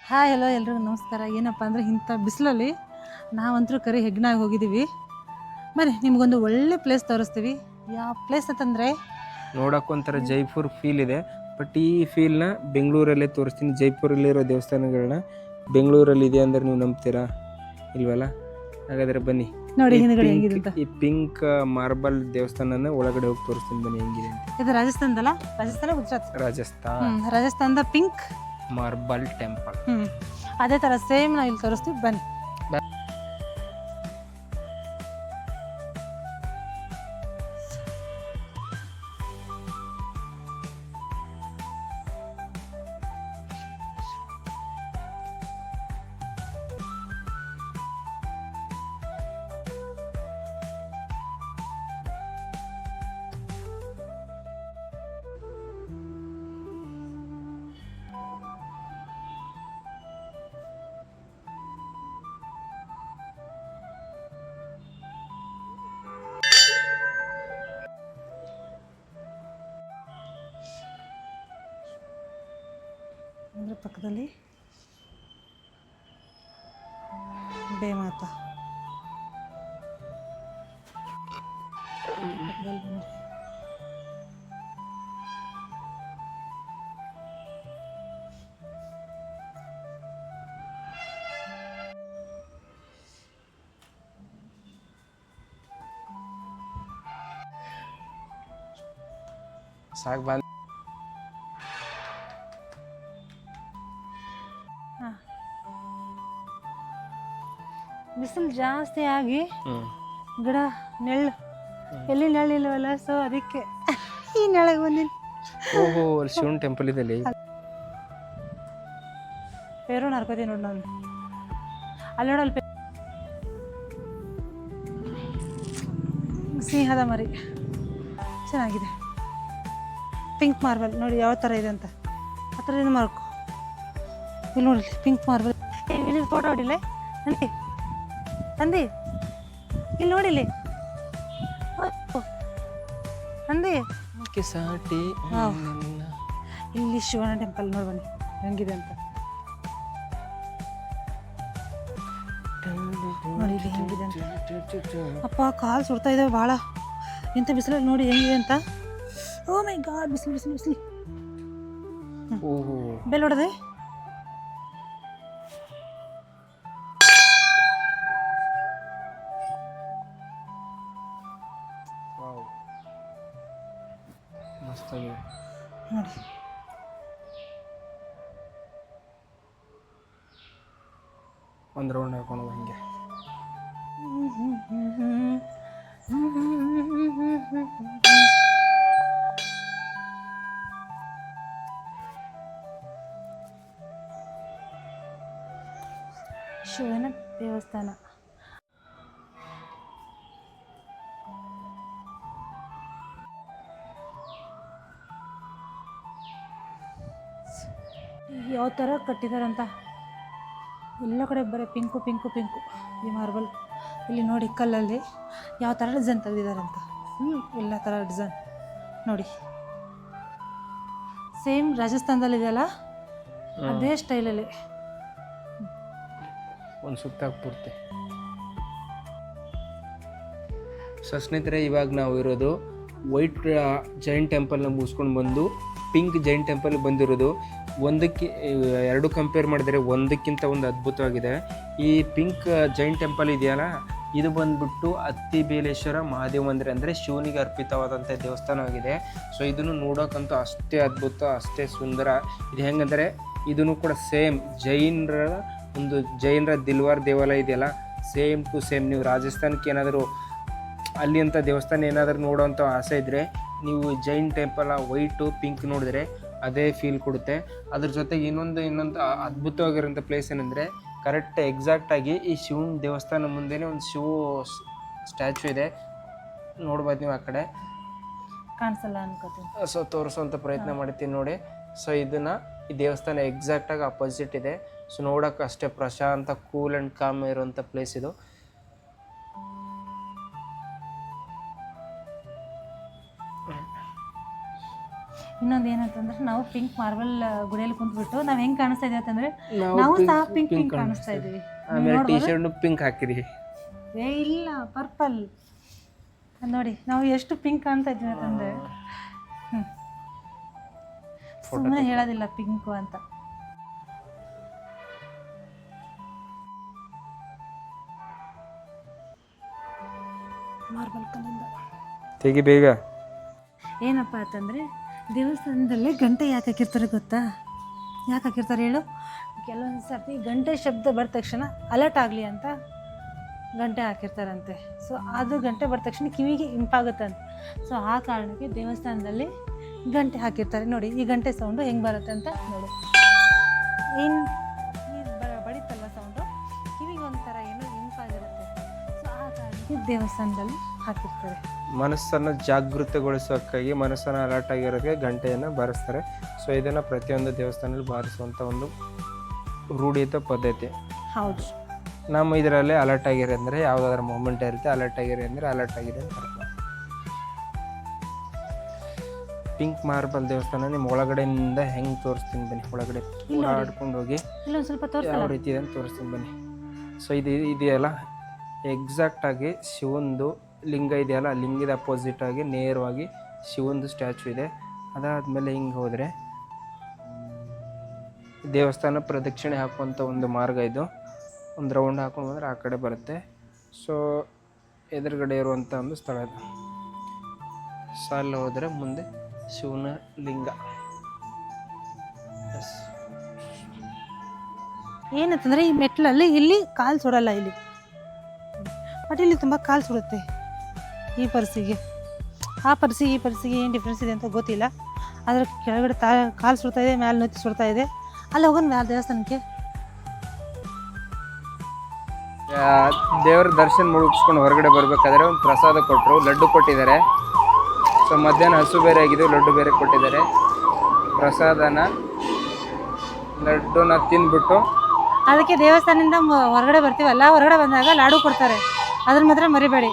Hi hello ಎಲ್ರಿಗೂ ನಮಸ್ಕಾರ. ಏನಪ್ಪ ಅಂದರೆ ಇಂಥ ಬಿಸಿಲಲ್ಲಿ ನಾವಂತರೂ ಕರಿ ಹೆಗ್ನಾಗಿ ಹೋಗಿದ್ದೀವಿ. ಬನ್ನಿ ನಿಮಗೊಂದು ಒಳ್ಳೆ ಪ್ಲೇಸ್ ತೋರಿಸ್ತೀವಿ. ಯಾವ ಪ್ಲೇಸ್ ಅಂತಂದರೆ ನೋಡೋಕ್ಕೊಂಥರ ಜೈಪುರ್ ಫೀಲ್ ಇದೆ. ಬಟ್ ಈ ಫೀಲ್ನ ಬೆಂಗಳೂರಲ್ಲೇ ತೋರಿಸ್ತೀನಿ. ಜೈಪುರಲ್ಲಿರೋ ದೇವಸ್ಥಾನಗಳನ್ನ ಬೆಂಗಳೂರಲ್ಲಿ ಇದೆ ಅಂದರೆ ನೀವು ನಂಬ್ತೀರಾ ಇಲ್ವಲ್ಲ? ಹಾಗಾದರೆ ಬನ್ನಿ. ನೋಡಿ ಹಿಂದ್ಗಡೆ ಹೆಂಗಿದೆ ಅಂತ. ಈ ಪಿಂಕ್ ಮಾರ್ಬಲ್ ದೇವಸ್ಥಾನನ ಒಳಗಡೆ ಹೋಗಿ ತೋರಿಸ್ತೀನಿ ಬನ್ನಿ ಹೆಂಗಿದೆ ಅಂತ. ಇದು ರಾಜಸ್ಥಾನದಲ್ಲ? ಗುಜರಾತ್. ರಾಜಸ್ಥಾನದ ಪಿಂಕ್ ಮಾರ್ಬಲ್ ಟೆಂಪಲ್. ಅದೇ ಥರ ಸೇಮ್ ನಾವು ಇಲ್ಲಿ ತೋರಿಸ್ತೀವಿ ಬನ್ನಿ. ಅದರ ಪಕ್ಕದಲ್ಲಿ ಬೇಮಾತಾ ಸಾಕು ಬಂದು ಬಿಸಿಲು ಜಾಸ್ತಿ ಆಗಿ ಗಿಡ ನೆಳ್ಳು ಎಲ್ಲಿ ನೆಳ್ಳಿಲ್ವಲ್ಲ, ಸೊ ಅದಕ್ಕೆ ಈ ನೆಳಗೆ ಬಂದಿನಿ. ಓಹೋ, ಅಲ್ಲಿ ಶಿವನ್ ಟೆಂಪಲ್ ಇದೆ ಅಲ್ಲಿ. ಪೇರು ನರ್ಕೋತೀನಿ ನೋಡಿ ನಾನು. ಅಲ್ಲಿ ನೋಡಲ್ಲಿ ಸಿಂಹದ ಮರಿ ಚೆನ್ನಾಗಿದೆ. ಪಿಂಕ್ ಮಾರ್ಬಲ್ ನೋಡಿ ಯಾವ ಥರ ಇದೆ ಅಂತ. ಆ ಥರದಿಂದ ಮಾರ್ಕು. ಇಲ್ಲಿ ನೋಡಲಿ ಪಿಂಕ್ ಮಾರ್ಬಲ್. ಇಲ್ಲಿ ಫೋಟೋ ಹೊಡಿಲ್ಲ ನಂದಿ ನಂದಿ, ಇಲ್ಲಿ ನೋಡಿಲಿ ನಂದಿ. ಇಲ್ಲಿ ಶಿವನ ಟೆಂಪಲ್ ನೋಡಿ ಬನ್ನಿ ಹೆಂಗಿದೆ ಅಂತ. ನೋಡಿ ಇಲ್ಲಿ ಹೆಂಗಿದೆ ಅಂತ. ಅಪ್ಪ ಕಾಲು ಸುಡ್ತಾ ಇದ್ದಾವೆ ಭಾಳ. ಇಂಥ ಬಿಸಿಲಲ್ಲಿ ನೋಡಿ ಹೆಂಗಿದೆ ಅಂತ. ಓ ಮೈ ಗಾಡ್, ಬಿಸಿಲು ಬಿಸಿಲು ಬಿಸಿಲು. ಬೆಲ್ ಹೊಡೆದೆ. ನೋಡಿ ಒಂದು ರೌಂಡ್ ಹಾಕೊಂಡು ಹಂಗೆ. ಶಿವನ ದೇವಸ್ಥಾನ. ಯಾವ ಥರ ಕಟ್ಟಿದಾರಂತ. ಎಲ್ಲ ಕಡೆ ಬರೀ ಪಿಂಕು ಪಿಂಕು ಪಿಂಕು. ಈ ಮಾರ್ಬಲ್ ಇಲ್ಲಿ ನೋಡಿ ಕಲ್ಲಲ್ಲಿ ಯಾವ ಥರ ಡಿಸೈನ್ ತೆಗೆದಿದ್ದಾರಂತ. ಎಲ್ಲ ಥರ ಡಿಸೈನ್ ನೋಡಿ. ಸೇಮ್ ರಾಜಸ್ಥಾನದಲ್ಲಿ ಇದೆಯಲ್ಲ ಅದೇ ಸ್ಟೈಲಲ್ಲಿ. ಒಂದು ಸುತ್ತಾಗಿ ಪೂರ್ತಿ. ಸೊ ಸ್ನೇಹಿತರೆ, ಇವಾಗ ನಾವು ಇರೋದು ವೈಟ್ ಜೈನ್ ಟೆಂಪಲ್ನ ಮುಗಿಸ್ಕೊಂಡು ಬಂದು ಪಿಂಕ್ ಜೈನ್ ಟೆಂಪಲ್ ಬಂದಿರೋದು. ಒಂದಕ್ಕೆ ಎರಡು ಕಂಪೇರ್ ಮಾಡಿದರೆ ಒಂದಕ್ಕಿಂತ ಒಂದು ಅದ್ಭುತವಾಗಿದೆ. ಈ ಪಿಂಕ್ ಜೈನ್ ಟೆಂಪಲ್ ಇದೆಯಲ್ಲ, ಇದು ಬಂದ್ಬಿಟ್ಟು ಅತ್ತಿಬೇಲೇಶ್ವರ ಮಹಾದೇವ ಮಂದಿರ ಅಂದರೆ ಶಿವನಿಗೆ ಅರ್ಪಿತವಾದಂಥ ದೇವಸ್ಥಾನವಾಗಿದೆ. ಸೊ ಇದನ್ನು ನೋಡೋಕ್ಕಂತೂ ಅಷ್ಟೇ ಅದ್ಭುತ, ಅಷ್ಟೇ ಸುಂದರ. ಇದು ಹೆಂಗಂದರೆ ಇದನ್ನು ಕೂಡ ಸೇಮ್ ಜೈನರ ದಿಲ್ವಾರ್ ದೇವಾಲಯ ಇದೆಯಲ್ಲ, ಸೇಮ್ ಟು ಸೇಮ್. ನೀವು ರಾಜಸ್ಥಾನಕ್ಕೆ ಏನಾದರೂ ಅಲ್ಲಿ ಅಂಥ ದೇವಸ್ಥಾನ ಏನಾದರೂ ನೋಡೋವಂಥ ಆಸೆ ಇದ್ದರೆ ನೀವು ಜೈನ್ ಟೆಂಪಲ್ ವೈಟು ಪಿಂಕ್ ನೋಡಿದ್ರೆ ಅದೇ ಫೀಲ್ ಕೊಡುತ್ತೆ. ಅದ್ರ ಜೊತೆಗೆ ಇನ್ನೊಂದು ಅದ್ಭುತವಾಗಿರೋಂಥ ಪ್ಲೇಸ್ ಏನಂದರೆ, ಕರೆಕ್ಟ್ ಎಕ್ಸಾಕ್ಟಾಗಿ ಈ ಶಿವನ ದೇವಸ್ಥಾನ ಮುಂದೆನೇ ಒಂದು ಸ್ಟ್ಯಾಚು ಇದೆ. ನೋಡ್ಬೋದು ನೀವು. ಆ ಕಡೆ ಕಾಣಿಸಲ್ಲ ಅನ್ಕೋತೀನಿ. ಸೊ ತೋರಿಸೋವಂಥ ಪ್ರಯತ್ನ ಮಾಡ್ತೀನಿ ನೋಡಿ. ಸೊ ಇದನ್ನು ಈ ದೇವಸ್ಥಾನ ಎಕ್ಸಾಕ್ಟಾಗಿ ಅಪೋಸಿಟ್ ಇದೆ. ಸೊ ನೋಡೋಕೆ ಅಷ್ಟೇ ಪ್ರಶಾಂತ, ಕೂಲ್ ಆ್ಯಂಡ್ ಕಾಮ್ ಇರುವಂಥ ಪ್ಲೇಸ್ ಇದು. ಇನ್ನೊಂದು ಏನಂತಂದ್ರೆ ನಾವು ಪಿಂಕ್ ಮಾರ್ಬಲ್ ಗುಡಿಯಲ್ಲಿ ಕುಂತ್ಬಿಟ್ಟು ನಾವು ಹೆಂಗೆ ಕಾಣಿಸ್ತಾ ಇದೀವಿ ಅಂತಂದ್ರೆ ನಾವು ಸಹ ಪಿಂಕ್ ಪಿಂಕ್ ಕಾಣಿಸ್ತಾ ಇದೀವಿ. ಆಮೇಲೆ ಟೀ ಶರ್ಟ್ ಪಿಂಕ್ ಹಾಕಿರಿ. ಏ ಇಲ್ಲ, ಪರ್ಪಲ್ ನೋಡಿ ನಾವು ಎಷ್ಟು ಪಿಂಕ್ ಕಾಣ್ತಾ ಇದ್ದೀವಿ ಅಂತಂದ್ರೆ ಸುಮ್ಮನೆ ಹೇಳೋದಿಲ್ಲ ಪಿಂಕು ಅಂತ. ಮಾರ್ಬಲ್ ಕಲ್ಲಿಂದ ತೆಗಿ ಬೇಗ. ಏನಪ್ಪ ಅಂತಂದರೆ ದೇವಸ್ಥಾನದಲ್ಲಿ ಗಂಟೆ ಯಾಕೆ ಹಾಕಿರ್ತಾರೆ ಗೊತ್ತಾ? ಯಾಕೆ ಹಾಕಿರ್ತಾರೆ ಹೇಳು? ಕೆಲವೊಂದು ಸರ್ತಿ ಗಂಟೆ ಶಬ್ದ ಬರದ ತಕ್ಷಣ ಅಲರ್ಟ್ ಆಗಲಿ ಅಂತ ಗಂಟೆ ಹಾಕಿರ್ತಾರಂತೆ. ಸೊ ಅದು ಗಂಟೆ ಬರದ ತಕ್ಷಣ ಕಿವಿಗೆ ಇಂಪಾಗುತ್ತಂತೆ. ಸೊ ಆ ಕಾರಣಕ್ಕೆ ದೇವಸ್ಥಾನದಲ್ಲಿ ಗಂಟೆ ಹಾಕಿರ್ತಾರೆ. ನೋಡಿ ಈ ಗಂಟೆ ಸೌಂಡು ಹೆಂಗೆ ಬರುತ್ತೆ ಅಂತ ನೋಡಿ. ಏನು ಬಡಿತಲ್ವ ಸೌಂಡು, ಕಿವಿಗೆ ಒಂಥರ ಏನೋ ಇಂಪಾಗಿರುತ್ತೆ. ಸೊ ಆ ಕಾರಣಕ್ಕೆ ದೇವಸ್ಥಾನದಲ್ಲಿ ಹಾಕಿರ್ತಾರೆ. ಮನಸ್ಸನ್ನು ಜಾಗೃತಗೊಳಿಸೋಕ್ಕಾಗಿ, ಮನಸ್ಸನ್ನು ಅಲರ್ಟ್ ಆಗಿರೋದಕ್ಕೆ ಗಂಟೆಯನ್ನು ಬಾರಿಸ್ತಾರೆ. ಸೊ ಇದನ್ನು ಪ್ರತಿಯೊಂದು ದೇವಸ್ಥಾನದಲ್ಲಿ ಬಾರಿಸುವಂಥ ಒಂದು ರೂಢಿತ ಪದ್ಧತಿ. ಹೌದು. ನಮ್ಮ ಇದರಲ್ಲಿ ಅಲರ್ಟ್ ಆಗಿರಿ ಅಂದರೆ ಯಾವುದಾದ್ರೂ ಮೂಮೆಂಟ್ ಇರುತ್ತೆ, ಅಲರ್ಟ್ ಆಗಿರಿ ಅಂದರೆ ಅಲರ್ಟ್ ಆಗಿದೆ ಅಂತ ಅರ್ಥ. ಪಿಂಕ್ ಮಾರ್ಬಲ್ ದೇವಸ್ಥಾನ ನಿಮ್ಮ ಒಳಗಡೆಯಿಂದ ಹೆಂಗೆ ತೋರಿಸ್ತೀನಿ ಬನ್ನಿ. ಒಳಗಡೆ ಆಡ್ಕೊಂಡು ಹೋಗಿ ಇಲ್ಲೊಂದು ಸ್ವಲ್ಪ ಯಾವ ರೀತಿ ಇದೆ ಅಂತ ತೋರಿಸ್ತೀನಿ ಬನ್ನಿ. ಸೊ ಇದೆಯಲ್ಲ ಎಕ್ಸಾಕ್ಟಾಗಿ ಶಿವಂದು ಲಿಂಗ ಇದೆಯಲ್ಲ, ಲಿಂಗದ ಅಪೋಸಿಟ್ ಆಗಿ ನೇರವಾಗಿ ಶಿವಂದು ಸ್ಟ್ಯಾಚು ಇದೆ. ಅದಾದಮೇಲೆ ಹಿಂಗೆ ಹೋದರೆ ದೇವಸ್ಥಾನ ಪ್ರದಕ್ಷಿಣೆ ಹಾಕುವಂಥ ಒಂದು ಮಾರ್ಗ ಇದು. ಒಂದು ರೌಂಡ್ ಹಾಕೊಂಡು ಬಂದರೆ ಆ ಕಡೆ ಬರುತ್ತೆ. ಸೊ ಎದುರುಗಡೆ ಇರುವಂಥ ಒಂದು ಸ್ಥಳ ಇದು. ಸಾಲ ಹೋದರೆ ಮುಂದೆ ಶಿವನ ಲಿಂಗ. ಏನಂತಂದರೆ ಈ ಮೆಟ್ಲಲ್ಲಿ ಇಲ್ಲಿ ಕಾಲು ಸುಡಲ್ಲ ಇಲ್ಲಿ, ಬಟ್ ಇಲ್ಲಿ ತುಂಬ ಕಾಲು ಸುಡುತ್ತೆ. ಈ ಪರ್ಸಿಗೆ ಆ ಪರ್ಸಿಗೆ ಈ ಪರ್ಸಿಗೆ ಏನು ಡಿಫ್ರೆನ್ಸ್ ಇದೆ ಅಂತ ಗೊತ್ತಿಲ್ಲ. ಅದರ ಕೆಳಗಡೆ ಕಾಲು ಸುಡ್ತಾ ಇದೆ, ಮೇಲೆ ನೆತ್ತಿ ಸುಡ್ತಾ ಇದೆ. ಅಲ್ಲಿ ಹೋಗೋಣ ಮ್ಯಾಲ ದೇವಸ್ಥಾನಕ್ಕೆ. ದೇವರ ದರ್ಶನ ಮುಗಿಸ್ಕೊಂಡು ಹೊರಗಡೆ ಬರಬೇಕಾದ್ರೆ ಒಂದು ಪ್ರಸಾದ ಕೊಟ್ಟರು, ಲಡ್ಡು ಕೊಟ್ಟಿದ್ದಾರೆ. ಸೊ ಮಧ್ಯಾಹ್ನ ಹಸು ಬೇರೆ ಆಗಿದ್ದು, ಲಡ್ಡು ಬೇರೆ ಕೊಟ್ಟಿದ್ದಾರೆ. ಪ್ರಸಾದನ ಲಡ್ಡುನ ತಿಂದ್ಬಿಟ್ಟು ಅದಕ್ಕೆ ದೇವಸ್ಥಾನದಿಂದ ಹೊರಗಡೆ ಬರ್ತೀವಲ್ಲ, ಹೊರಗಡೆ ಬಂದಾಗ ಲಾಡು ಕೊಡ್ತಾರೆ, ಅದ್ರ ಮಾತ್ರ ಮರಿಬೇಡಿ.